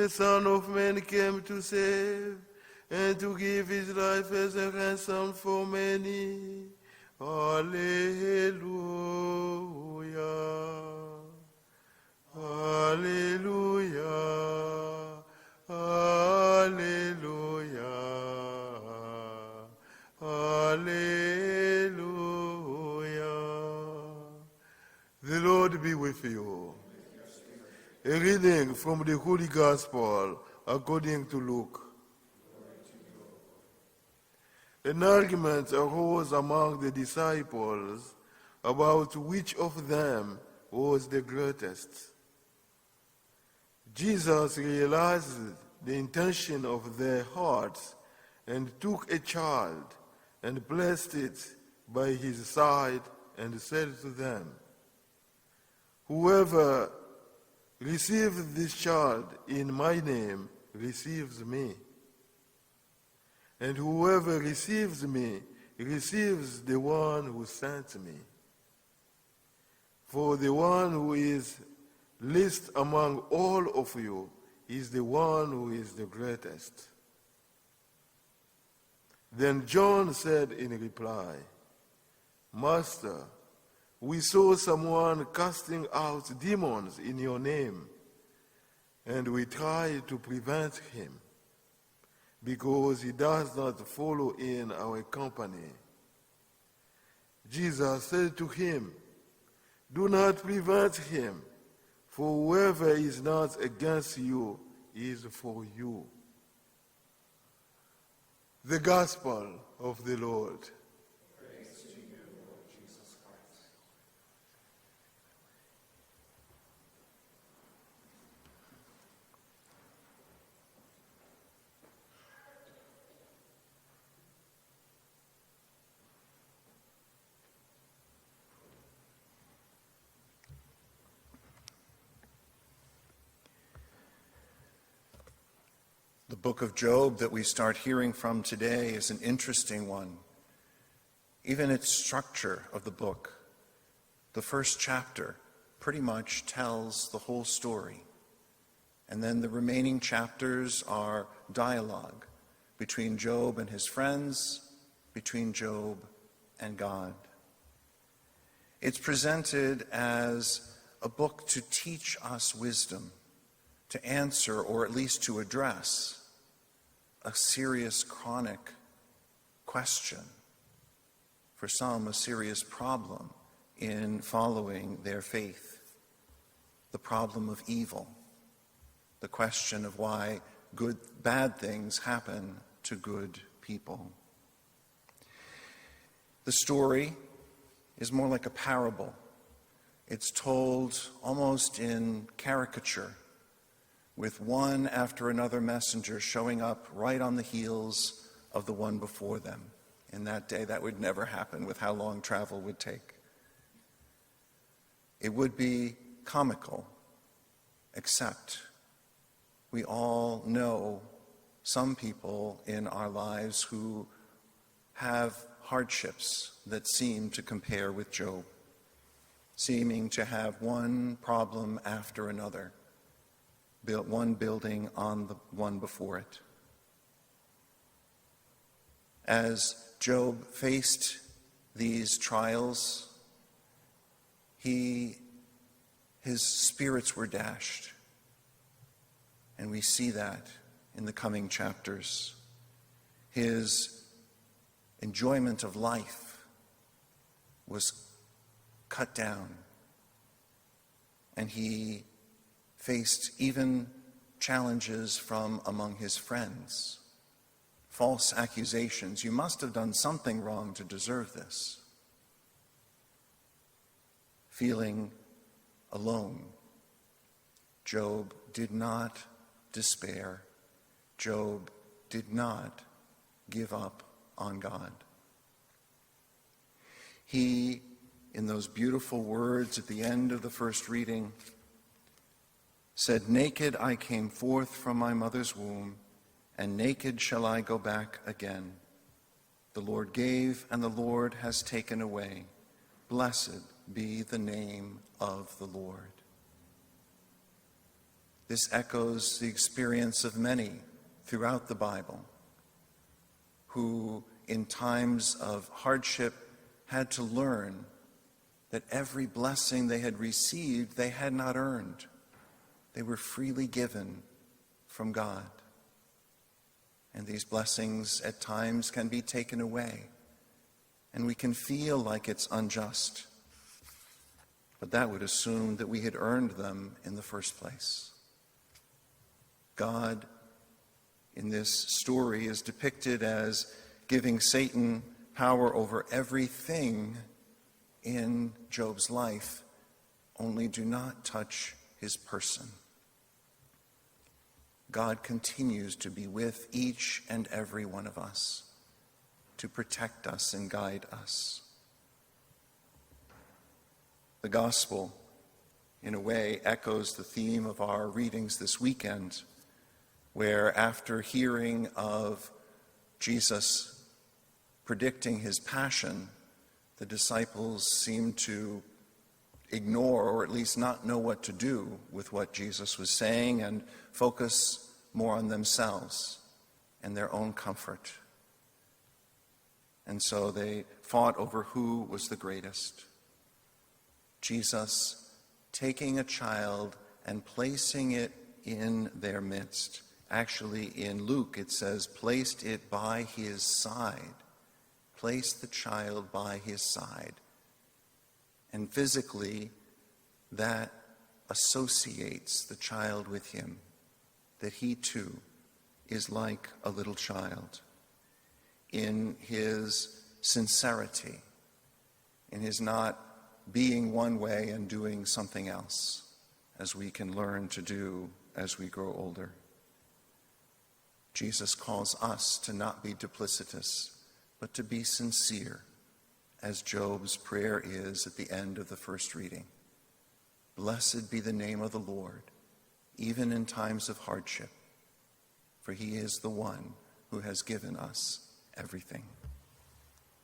the Son of Man came to save and to give his life as a ransom for many. Alleluia. Alleluia. Alleluia. Alleluia. The Lord be with you. A reading from the Holy Gospel according to Luke. An argument arose among the disciples about which of them was the greatest. Jesus realized the intention of their hearts and took a child and placed it by his side and said to them, "Whoever receives this child in my name receives me. And whoever receives me receives the one who sent me. For the one who is least among all of you is the one who is the greatest." Then John said in reply, "Master, we saw someone casting out demons in your name, and we tried to prevent him, because he does not follow in our company." Jesus said to him, "Do not prevent him, for whoever is not against you is for you." The Gospel of the Lord. Praise to you, Lord Jesus Christ. The book of Job that we start hearing from today is an interesting one. Even its structure of the book, the first chapter pretty much tells the whole story. And then the remaining chapters are dialogue between Job and his friends, between Job and God. It's presented as a book to teach us wisdom, to answer or at least to address a serious chronic question, for some a serious problem in following their faith, the problem of evil, the question of why bad things happen to good people. The story is more like a parable. It's told almost in caricature, with one after another messenger showing up right on the heels of the one before them. In that day, that would never happen with how long travel would take. It would be comical, except we all know some people in our lives who have hardships that seem to compare with Job, seeming to have one problem after another, one building on the one before it. As Job faced these trials, his spirits were dashed. And we see that in the coming chapters. His enjoyment of life was cut down, and he faced even challenges from among his friends, false accusations. "You must have done something wrong to deserve this." Feeling alone, Job did not despair. Job did not give up on God. He, in those beautiful words at the end of the first reading, said, "Naked I came forth from my mother's womb, and naked shall I go back again. The Lord gave, and the Lord has taken away. Blessed be the name of the Lord." This echoes the experience of many throughout the Bible who, in times of hardship, had to learn that every blessing they had received they had not earned. They were freely given from God. And these blessings at times can be taken away, and we can feel like it's unjust. But that would assume that we had earned them in the first place. God, in this story, is depicted as giving Satan power over everything in Job's life, only do not touch his person. God continues to be with each and every one of us, to protect us and guide us. The gospel, in a way, echoes the theme of our readings this weekend, where after hearing of Jesus predicting his passion, the disciples seem to ignore, or at least not know what to do with what Jesus was saying, and focus more on themselves and their own comfort. And so they fought over who was the greatest. Jesus taking a child and placing it in their midst. Actually, in Luke, it says, placed it by his side. Placed the child by his side. And physically, that associates the child with him, that he too is like a little child in his sincerity, in his not being one way and doing something else, as we can learn to do as we grow older. Jesus calls us to not be duplicitous, but to be sincere, as Job's prayer is at the end of the first reading. Blessed be the name of the Lord, even in times of hardship, for he is the one who has given us everything.